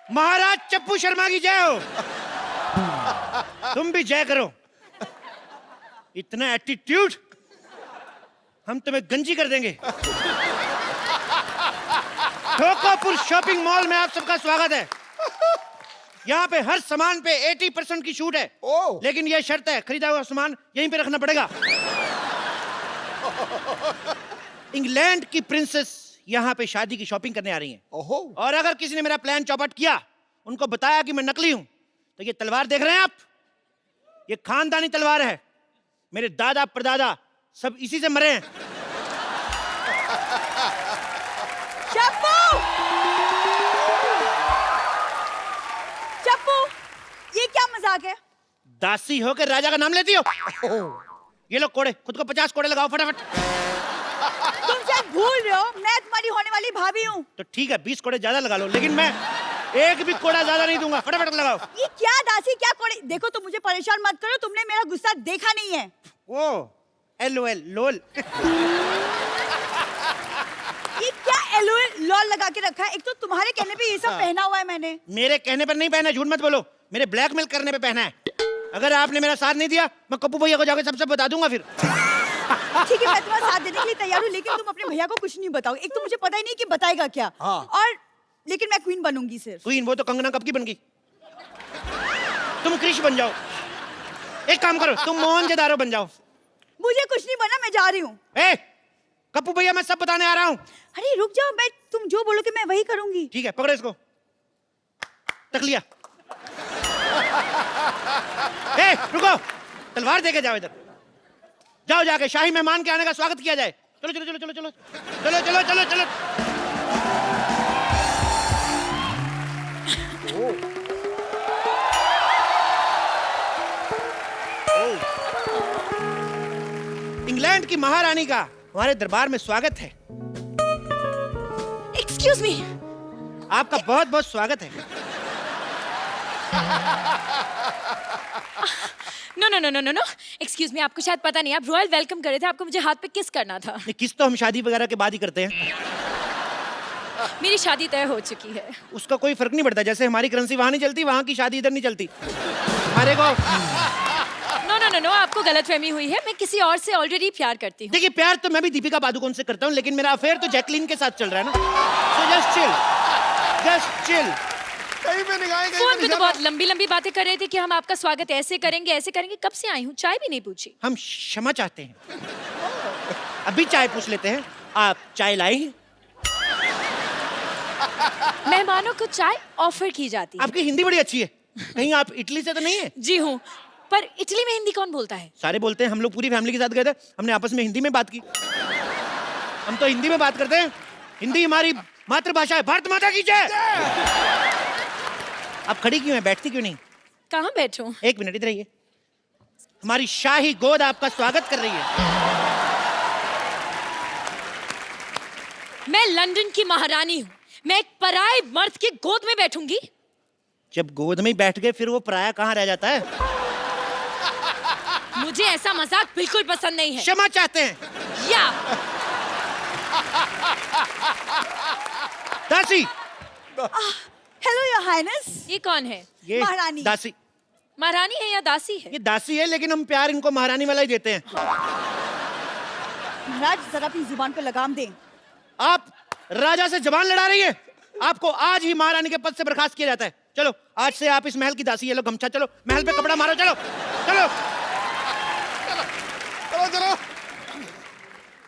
महाराज चप्पू शर्मा की जय हो। तुम भी जय करो। इतना एटीट्यूड, हम तुम्हें गंजी कर देंगे। ठोकापुर शॉपिंग मॉल में आप सबका स्वागत है। यहाँ पे हर सामान पे 80% की छूट है। लेकिन यह शर्त है, खरीदा हुआ सामान यहीं पे रखना पड़ेगा। इंग्लैंड की प्रिंसेस यहाँ पे शादी की शॉपिंग करने आ रही हैं। और अगर किसी ने मेरा प्लान चौपट किया, उनको बताया कि मैं नकली हूं, तो ये तलवार देख रहे हैं आप, ये खानदानी तलवार है। मेरे दादा परदादा सब इसी से मरे हैं। चप्पू! चप्पू, ये क्या मजाक है? दासी होकर राजा का नाम लेती हो? ये लो कोड़े, खुद को 50 कोड़े लगाओ फटाफट। तुम शायद भूल रहे हो, मैं तुम्हारी होने वाली भाभी हूँ। तो ठीक है, 20 कोड़े ज्यादा लगा लो, लेकिन मैं एक भी कोड़ा ज्यादा नहीं दूंगा। फटाफट लगाओ। ये क्या दासी, क्या कोड़े? देखो तुम मुझे परेशान मत करो, तुमने मेरा गुस्सा देखा नहीं है। ओ LOL लोल। ये क्या LOL लॉल लगा के रखा है? एक तो तुम्हारे कहने पे ये सब पहना हुआ है मैंने। मेरे कहने पर नहीं पहना, झूठ मत बोलो। मेरे ब्लैकमेल करने पे पहना है। अगर आपने मेरा साथ नहीं दिया, मैं कप्पू भैया को जाकर सबसे बता दूंगा फिर। ठीक है, मैं तुम्हारा साथ देने के लिए तैयार हूँ, लेकिन तुम अपने भैया को कुछ नहीं बताओ। एक तो मुझे पता ही नहीं कि बताएगा क्या। और लेकिन मैं क्वीन बनूंगी सिर्फ। क्वीन? वो तो कंगना कब की बन गई। तुम क्रिश बन जाओ। एक काम करो, तुम मोहनजोदारो बन जाओ। मुझे कुछ नहीं बनना, मैं जा रही हूँ। कप्पू भैया, मैं सब बताने आ रहा हूँ। अरे रुक जाओ, मैं तुम जो बोलोगे मैं वही करूंगी। ठीक है, पकड़ो इसको। तक लिया। रुको, तलवार देके जाओ इधर। जाओ, जाके शाही मेहमान के आने का स्वागत किया जाए। चलो चलो चलो चलो चलो चलो चलो चलो चलो। इंग्लैंड की महारानी का हमारे दरबार में स्वागत है। Excuse me. आपका बहुत बहुत स्वागत है। No no no no no no, excuse me, आपको शायद पता नहीं, आप रॉयल वेलकम कर रहे थे, आपको मुझे हाथ पे किस करना था। किस तो हम शादी वगैरह के बाद ही करते हैं। मेरी शादी तय हो चुकी है। उसका कोई फर्क नहीं पड़ता। जैसे हमारी करेंसी वहां नहीं चलती, वहां की शादी इधर नहीं चलती। हमारे को नो नो नो नो, आपको गलतफहमी हुई है, मैं किसी और से ऑलरेडी प्यार करती हूँ। देखिए, प्यार तो मैं भी दीपिका पादुकोण से करता हूँ, लेकिन मेरा अफेयर तो जैकलीन के साथ चल रहा है ना। So just chill, just chill। कहीं पे निगाहें, कहीं फोन पे पे तो निशाना। बहुत लंबी लंबी बातें कर रहे थे कि हम आपका स्वागत ऐसे करेंगे ऐसे करेंगे। कब से आई हूँ, चाय भी नहीं पूछी। हम क्षमा चाहते हैं। अभी चाय पूछ लेते हैं। आप चाय लाई? मेहमानों को चाय ऑफर की जाती है। आपकी हिंदी बड़ी अच्छी है। कहीं आप इटली से तो नहीं है? जी हूँ, पर इटली में हिंदी कौन बोलता है? सारे बोलते हैं। हम लोग पूरी फैमिली के साथ गए थे, हमने आपस में हिंदी में बात की। हम तो हिंदी में बात करते हैं। हिंदी हमारी मातृभाषा है। भारत माता की जय। आप खड़ी क्यों हैं, बैठती क्यों नहीं? कहाँ बैठूं? एक मिनट इधर आइए। हमारी शाही गोद आपका स्वागत कर रही है। मैं लंदन की महारानी हूँ, मैं एक पराये मर्द की गोद में बैठूंगी? जब गोद में ही बैठ गए, फिर वो पराया कहाँ रह जाता है? मुझे ऐसा मजाक बिल्कुल पसंद नहीं है। क्षमा चाहते हैं। या दासी। Hello your highness. ये कौन है? ये महारानी। दासी। महारानी है या दासी है? ये दासी है, लेकिन हम प्यार इनको महारानी वाला ही देते हैं। महाराज जरा अपनी जुबान पे लगाम दें। आप राजा से जबान लड़ा रही है। आपको आज ही महारानी के पद से बर्खास्त किया जाता है। चलो, आज से आप इस महल की दासी है। लो गमछा, चलो महल पे कपड़ा मारो। चलो चलो चलो चलो।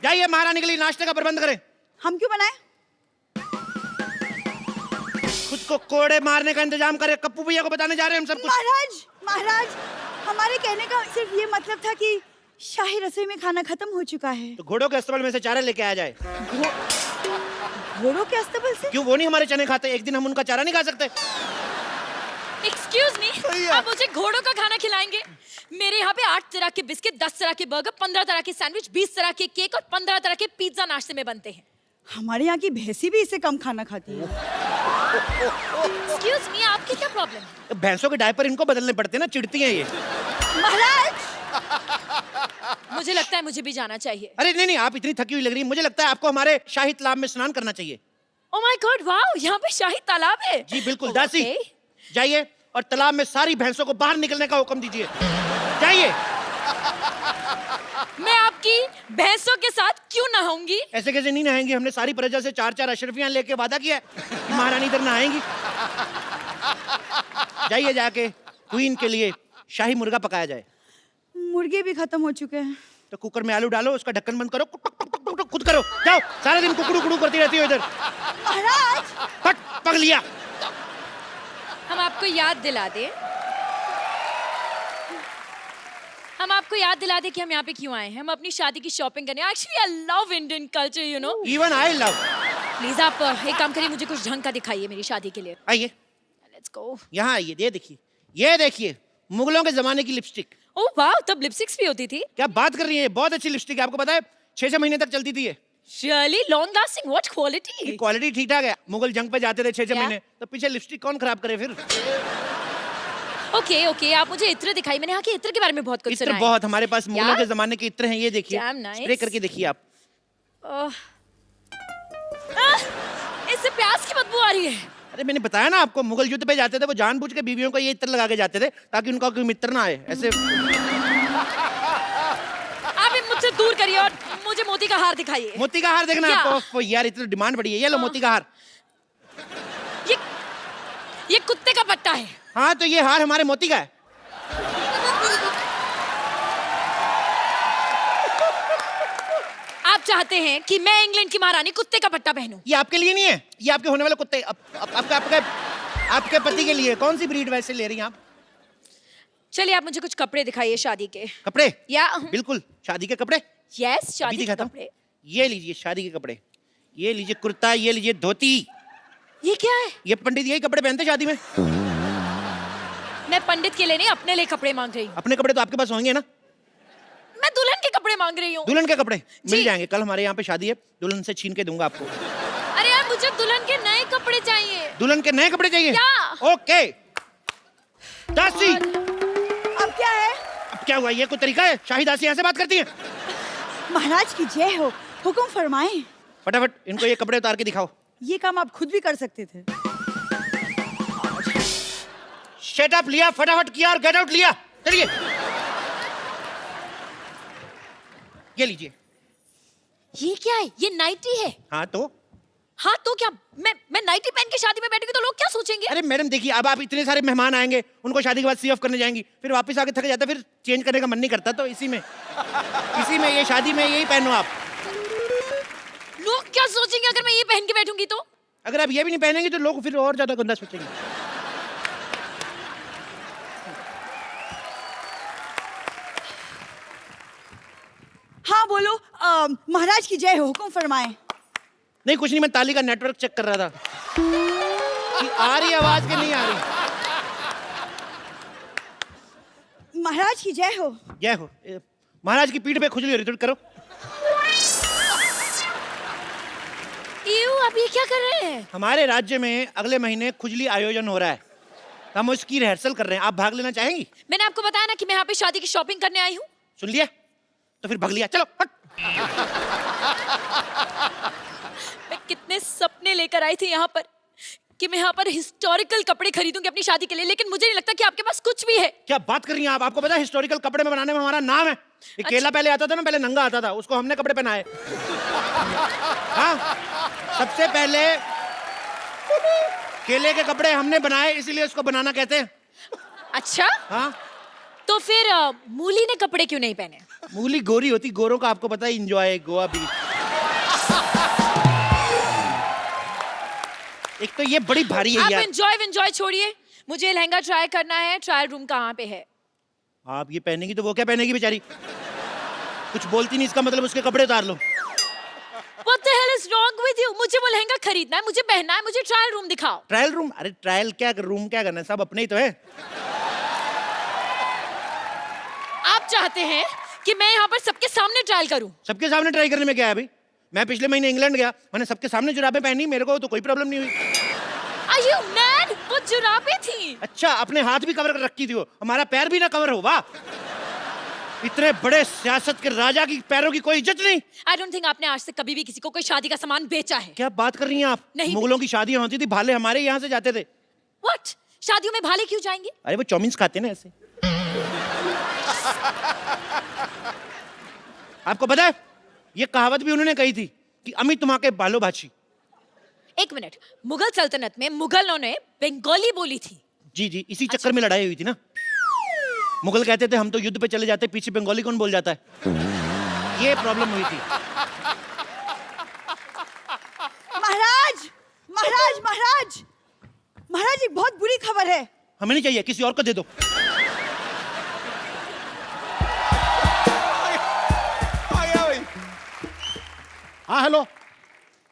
जाइए, महारानी के लिए नाश्ते का प्रबंध करें। हम क्यों बनाए? खुद को कोड़े मारने का इंतजाम करें। कप्पू भैया को बताने जा रहे हैं हम सब कुछ। महाराज, महाराज, हमारे कहने का सिर्फ ये मतलब था कि शाही रसोई में खाना खत्म हो चुका है। तो घोड़ों के अस्तबल में से चारा लेके आ जाए। घोड़ों के अस्तबल से? क्यों, वो नहीं हमारे चने खाते? एक दिन हम उनका चारा नहीं खा सकते? एक्सक्यूज मी, सही है। आप मुझे घोड़ों का खाना खिलाएंगे? मेरे यहाँ पे 8 तरह के बिस्किट, 10 तरह के बर्गर, 15 तरह के सैंडविच, 20 तरह के केक और 15 तरह के पिज्जा नाश्ते में बनते हैं। हमारे यहाँ की भैंसी भी इससे कम खाना खाती है। एक्सक्यूज मी, आपकी क्या प्रॉब्लम है? तो भैंसों के डायपर इनको बदलने पड़ते हैं ना, चिढ़ती हैं ये। महाराज, मुझे लगता है मुझे भी जाना चाहिए। अरे नहीं नहीं, आप इतनी थकी हुई लग रही है। मुझे लगता है आपको हमारे शाही तालाब में स्नान करना चाहिए। ओह माय गॉड, वाओ, यहाँ पे शाही तालाब है। जी बिल्कुल। Oh, दासी okay. जाइए और तालाब में सारी भैंसों को बाहर निकलने का हुक्म दीजिए। जाइए। मैं आपकी भैंसों के साथ क्यों नहाऊंगी? ऐसे कैसे नहीं नहाएंगे? हमने सारी प्रजा से 4-4 अशरफियां लेके वादा किया है कि महारानी इधर नहाएंगी। जाइए, जाके क्वीन के लिए शाही मुर्गा पकाया जाए। मुर्गे भी खत्म हो चुके हैं। तो कुकर में आलू डालो, उसका ढक्कन बंद करो, cook, cook, cook, cook, cook, खुद करो। जाओ, सारा दिन कुकड़ू कुकड़ू करती रहती हो इधर। महाराज, फट पक लिया। हम आपको याद दिला दें, हम आपको याद दिला दें कि हम यहाँ पे क्यों आए हैं। हम अपनी शादी की शॉपिंग करने। Actually I love Indian culture, you know. Even I love. Please आप एक काम करिए, मुझे कुछ ढंग का दिखाइए मेरी शादी के लिए। आइए, लेट्स गो। यहाँ आइए, ये देखिए, ये देखिए, मुगलों के जमाने की लिपस्टिक। ओह वाह, तब लिपस्टिक्स भी होती थी? क्या बात कर रही है? बहुत अच्छी लिपस्टिक है, आपको पता है 6-6 महीने तक चलती थी ये। Really long lasting, what quality? Quality ठीक ठाक है। मुगल जंग पे जाते थे 6-6 क्या? महीने, तो पीछे लिपस्टिक कौन खराब करे फिर? ओके ओके, आप मुझे इत्र दिखाइए। मैंने यहाँ के इत्र के बारे में बहुत कुछ इत्र सुना है। बहुत, हमारे पास मुगलों क्या? के जमाने के इत्र हैं, ये देखिए। Damn nice. स्प्रे करके देखिए आप। इससे प्याज की बदबू आ रही है। अरे मैंने बताया ना आपको, मुगल युद्ध पे जाते थे वो जानबूझ के बीवियों को ये इत्र लगा के जाते थे ताकि उनका कोई मित्र ना आए। ऐसे आप ये मुझसे दूर करिए और मुझे मोती का हार दिखाइए। मोती का हार देखना है क्या? आपको? यार इतनी डिमांड बढ़ी है, ये लो मोती का हार। ये कुत्ते का पट्टा है। हाँ, तो ये हार हमारे मोती का है। आप चाहते हैं कि मैं इंग्लैंड की महारानी कुत्ते का पट्टा पहनूं? ये आपके लिए नहीं है, ये आपके होने वाले कुत्ते, आपके पति के लिए। कौन सी ब्रीड वैसे ले रही हैं आप? चलिए आप मुझे कुछ कपड़े दिखाइए शादी के। कपड़े? या बिल्कुल, शादी के कपड़े। यस, अभी शादी के दिखाता हूं। कपड़े। ये लीजिए शादी के कपड़े, ये लीजिए कुर्ता, ये लीजिए धोती। ये क्या है? ये पंडित यही कपड़े पहनते शादी में। मैं पंडित के लिए नहीं, अपने लिए कपड़े मांग रही हूँ। अपने कपड़े तो आपके पास होंगे ना? मैं दुल्हन के कपड़े मांग रही हूँ। दुल्हन के कपड़े जी। मिल जाएंगे, कल हमारे यहाँ पे शादी है, दुल्हन से छीन के दूंगा आपको। अरे यार, मुझे दुल्हन के नए कपड़े चाहिए। दुल्हन के नए कपड़े चाहिए? क्या? ओके। दासी, अब क्या है? अब क्या हुआ? ये कोई तरीका है? शाही दासी यहाँ से बात करती है? महाराज की जय हो, हुक्म फरमाएं। फटाफट इनको ये कपड़े उतार के दिखाओ। ये काम आप खुद भी कर सकते थे। शट अप लिया, फटाफट किया और गेट आउट लिया। चलिए, ये लीजिए। ये क्या है? ये नाइटी है। हाँ तो? हाँ तो क्या, मैं नाइटी पहन के शादी में बैठूंगी तो लोग क्या सोचेंगे? अरे मैडम देखिए, अब आप इतने सारे मेहमान आएंगे, उनको शादी के बाद सी ऑफ करने जाएंगी, फिर वापस आके थक जाता, फिर चेंज करने का मन नहीं करता, तो इसी में ये शादी में यही पहनो आप। लोग क्या सोचेंगे अगर मैं ये पहन के बैठूंगी तो? अगर आप ये भी नहीं पहनेंगे तो लोग फिर और ज्यादा गंदा सोचेंगे। हाँ बोलो, महाराज की जय हो, हुक्म फरमाएं। नहीं कुछ नहीं, मैं ताली का नेटवर्क चेक कर रहा था कि आ रही आवाज कि नहीं आ रही। महाराज की जय हो। जय हो। महाराज की पीठ पे खुजली हो रही, थोड़ी करो। आप ये क्या कर रहे हैं? हमारे राज्य में अगले महीने खुजली आयोजन हो रहा है, हम उसकी रिहर्सल कर रहे हैं। आप भाग लेना चाहेंगी? मैंने आपको बताया ना कि मैं यहाँ पे शादी की शॉपिंग करने आई हूँ। सुन लिया? तो फिर भाग लिया, चलो हट। मैं कितने सपने लेकर आई थी यहाँ पर कि मैं यहाँ पर हिस्टोरिकल कपड़े खरीदूंगी अपनी शादी के लिए, लेकिन मुझे नहीं लगता कि आपके पास कुछ भी है। क्या बात कर रही हैं आप? आपको पता है हिस्टोरिकल कपड़े में बनाने में हमारा नाम है। ये केला पहले आता था ना, पहले नंगा आता था, उसको हमने कपड़े पहनाए। हाँ, सबसे पहले केले के कपड़े हमने बनाए, इसीलिए उसको बनाना कहते हैं। अच्छा, हाँ, तो फिर मूली ने कपड़े क्यों नहीं पहने? मूली गोरी होती, गोरों का आपको पता है एंजॉय गोवा बीच। एक तो ये बड़ी भारी है आप यार। एंजॉय छोड़िए, मुझे लहंगा ट्राई करना है। ट्रायल रूम कहाँ पे है? आप ये पहनेगी तो वो क्या पहनेगी बेचारी? कुछ बोलती नहीं, इसका मतलब उसके कपड़े उतार लो। What the hell is wrong with you? मुझे वो लहंगा खरीदना है, मुझे पहनना है, मुझे ट्रायल रूम दिखाओ। Trial room? अरे ट्रायल क्या, रूम क्या करना है, सब अपने ही तो है। आप चाहते हैं कि मैं यहाँ पर सबके सामने ट्रायल करूं? सबके सामने ट्राई करने में क्या है अभी? मैं पिछले महीने इंग्लैंड गया, मैंने सबके सामने जुराबें पहनी, मेरे को तो कोई प्रॉब्लम नहीं हुई। Are you mad? वो जुराबें थी। अच्छा, अपने हाथ भी कवर कर रखी थी वो, हमारा पैर भी ना कवर हो। वाह, इतने बड़े सियासत के राजा की पैरों की कोई इज्जत नहीं। आई डोंट थिंक आपने आज तक कभी भी किसी को कोई शादी का सामान बेचा है। क्या बात कर रही हैं आप? नहीं। मुगलों की शादियां होती थी, भाले हमारे यहाँ से जाते थे। व्हाट? शादियों में भाले क्यों जाएंगे? अरे वो चौमिन्स खाते ना ऐसे। आपको पता है ये कहावत भी उन्होंने कही थी कि अमित तुम के बालो भाची। एक मिनट, मुगल सल्तनत में मुगलों ने बंगाली बोली थी। जी जी, इसी चक्कर में लड़ाई हुई थी ना। मुगल कहते थे हम तो युद्ध पे चले जाते, पीछे बंगाली कौन बोल जाता है, ये प्रॉब्लम हुई थी। महाराज महाराज महाराज महाराज, एक बहुत बुरी खबर है। हमें नहीं चाहिए, किसी और को दे दो। आ गया भाई। हाँ हेलो,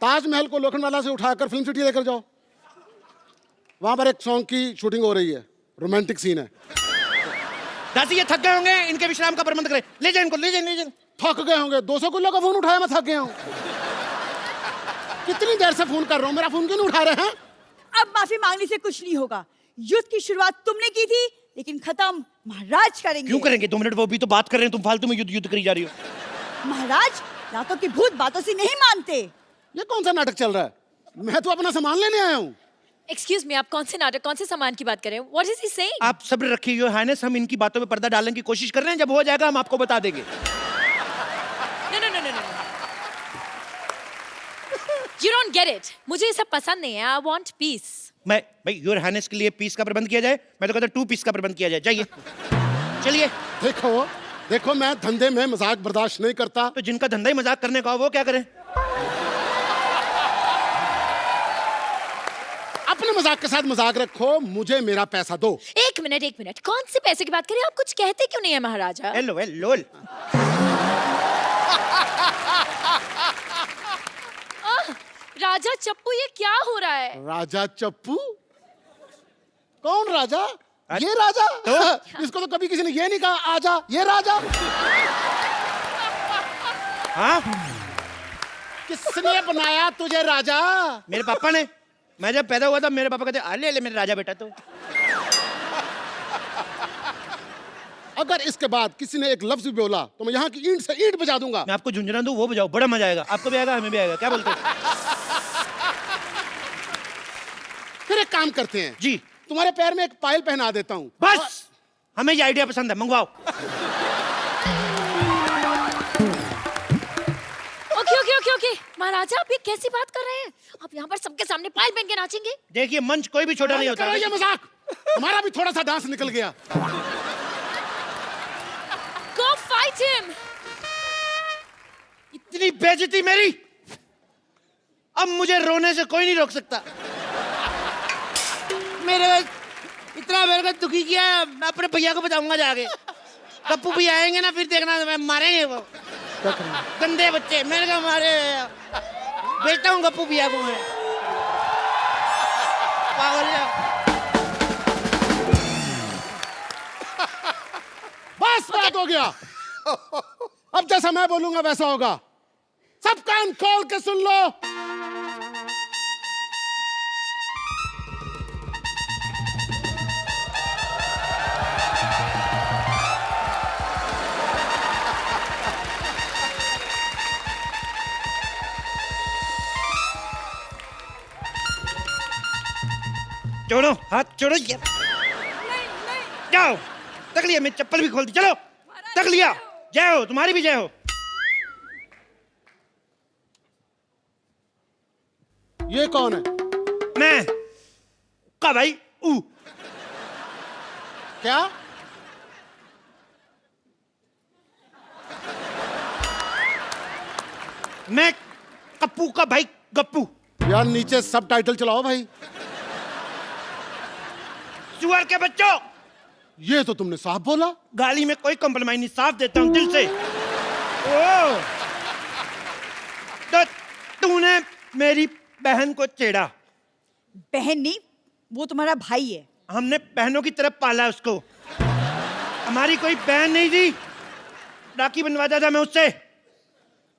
ताजमहल को लोखंडवाला से उठाकर फिल्म सिटी लेकर जाओ। वहां पर एक सॉन्ग की शूटिंग हो रही है, रोमांटिक सीन है। दासी ये थक गए होंगे, इनके विश्राम का प्रबंध करें। ले जाए इनको, ले जाए, ले जाए। थक गए होंगे, 200 किलो का फोन उठाया, मैं थक गया हूँ। कितनी देर से फोन कर रहा हूँ, मेरा फोन क्यों नहीं उठा रहे हैं? अब माफी मांगने से कुछ नहीं होगा। युद्ध की शुरुआत तुमने की थी, लेकिन खत्म महाराज करेंगे। क्यों करेंगे? 2 मिनट, वो भी तो बात कर रहे हैं, तुम फालतू में युद्ध युद्ध करी जा रही हो। महाराज रातों की भूत बातों से नहीं मानते। ये कौन सा नाटक चल रहा है? मैं तो अपना सामान लेने आया हूँ। एक्सक्यूज मी, आप कौन से नाटक, कौन से सामान की बात कर रहे हैं? What is he saying? आप सब्र रखिए योर हाइनेस, हम इनकी बातों में पर्दा डालने की कोशिश कर रहे हैं, जब हो जाएगा हम आपको बता देंगे। No no no no no, you don't get it. मुझे ये सब पसंद नहीं है। I want peace. मैं भाई योर हाइनेस के लिए पीस का प्रबंध किया जाए, मैं तो कहता 2 पीस का प्रबंध किया जाए। जाइए, चलिए। देखो देखो, मैं धंधे में मजाक बर्दाश्त नहीं करता। तो जिनका धंधा ही मजाक करने का हो वो क्या करें? अपने मजाक के साथ मजाक रखो, मुझे मेरा पैसा दो। एक मिनट, कौन से पैसे की बात करें? आप कुछ कहते क्यों नहीं है महाराजा? Hello hello. राजा चप्पू, ये क्या हो रहा है? राजा चप्पू? कौन राजा? ये राजा? इसको तो कभी किसी ने ये नहीं कहा आजा, ये राजा। हाँ, किसने बनाया तुझे राजा? मेरे पापा ने। मैं जब पैदा हुआ था मेरे पापा कहते आ ले ले मेरे राजा बेटा। तो अगर इसके बाद किसी ने एक लफ्ज भी बोला तो मैं यहाँ की ईंट से ईंट बजा दूंगा। मैं आपको झुंझुना दूं, वो बजाओ, बड़ा मजा आएगा। आपको भी आएगा, हमें भी आएगा। क्या बोलते हो? फिर एक काम करते हैं जी, तुम्हारे पैर में एक पायल पहना देता हूँ। बस हमें ये आइडिया पसंद है, मंगवाओ। ओके महाराजा, आप ये कैसी बात कर रहे हैं? आप यहाँ पर सबके सामने पायल पहन के नाचेंगे? देखिए मंच कोई भी छोटा नहीं होता। करो ये मजाक, हमारा भी थोड़ा सा डांस निकल गया। Go fight him! इतनी बेइज्जती मेरी, अब मुझे रोने से कोई नहीं रोक सकता। मेरे को दुखी किया, मैं अपने भैया को बताऊंगा जाके। कप्पू भी आएंगे ना, फिर देखना मैं मारेंगे वो गंदे बच्चे। मेरे को मारे, बेचता हूँ गप्पू भैया को मैं। पागल है। बस बात हो गया। अब जैसा मैं बोलूंगा वैसा होगा। सब कान खोल के सुन लो। छोड़ो हाथ, छोड़ो यार। जाओ, तक लिया, मैं चप्पल भी खोल दी। चलो, तक लिया। जय हो, तुम्हारी भी जय हो। ये कौन है? मैं का भाई ऊ। क्या? मैं कप्पू का भाई गप्पू। यार नीचे सब टाइटल चलाओ भाई। सुअर के बच्चों, ये तो तुमने साफ बोला। गाली में कोई कॉम्प्रोमाइज नहीं, साफ देता हूं दिल से। ओ, तो तूने मेरी बहन को छेड़ा। बहन नहीं, वो तुम्हारा भाई है। हमने बहनों की तरफ पाला उसको। हमारी कोई बहन नहीं थी, राखी बनवाता था मैं उससे।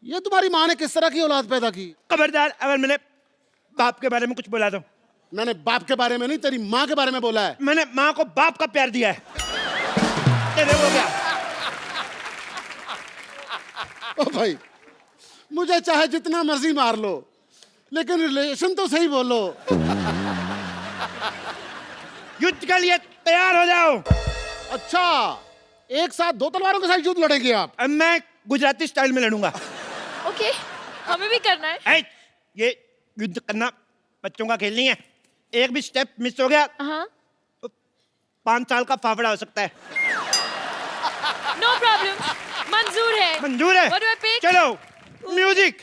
ये तुम्हारी माँ ने किस तरह की औलाद पैदा की? खबरदार अगर मैंने बाप के बारे में कुछ बोला तो। मैंने बाप के बारे में नहीं, तेरी माँ के बारे में बोला है। मैंने माँ को बाप का प्यार दिया है। तेरे हो गया। ओ भाई, मुझे चाहे जितना मर्जी मार लो, लेकिन रिलेशन तो सही बोलो। युद्ध के लिए तैयार हो जाओ। अच्छा, एक साथ दो तलवारों के साथ युद्ध लड़ेंगे आप? अब मैं गुजराती स्टाइल में लड़ूंगा। ओके, हमें भी करना है। ऐ, ये युद्ध करना बच्चों का खेल नहीं है। एक भी स्टेप मिस हो गया हाँ, तो 5 साल का फाफड़ा हो सकता है। नो प्रॉब्लम, मंजूर है। मंजूर है? What do I pick? चलो, म्यूजिक।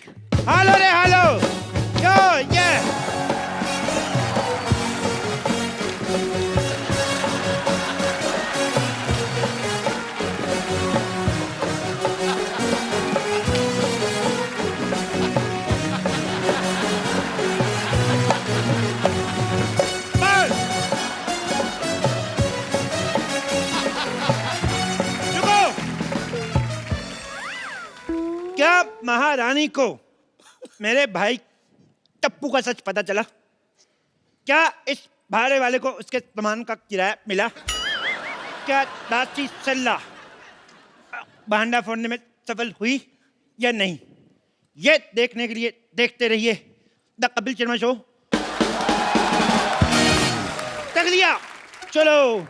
हालो रे हालो, यो ये। क्या महारानी को मेरे भाई टप्पू का सच पता चला? क्या इस भाड़े वाले को उसके सामान का किराया मिला? क्या दासी सल्ला भांडा फोड़ने में सफल हुई या नहीं? ये देखने के लिए देखते रहिए द कपिल शर्मा शो। तक लिया, चलो।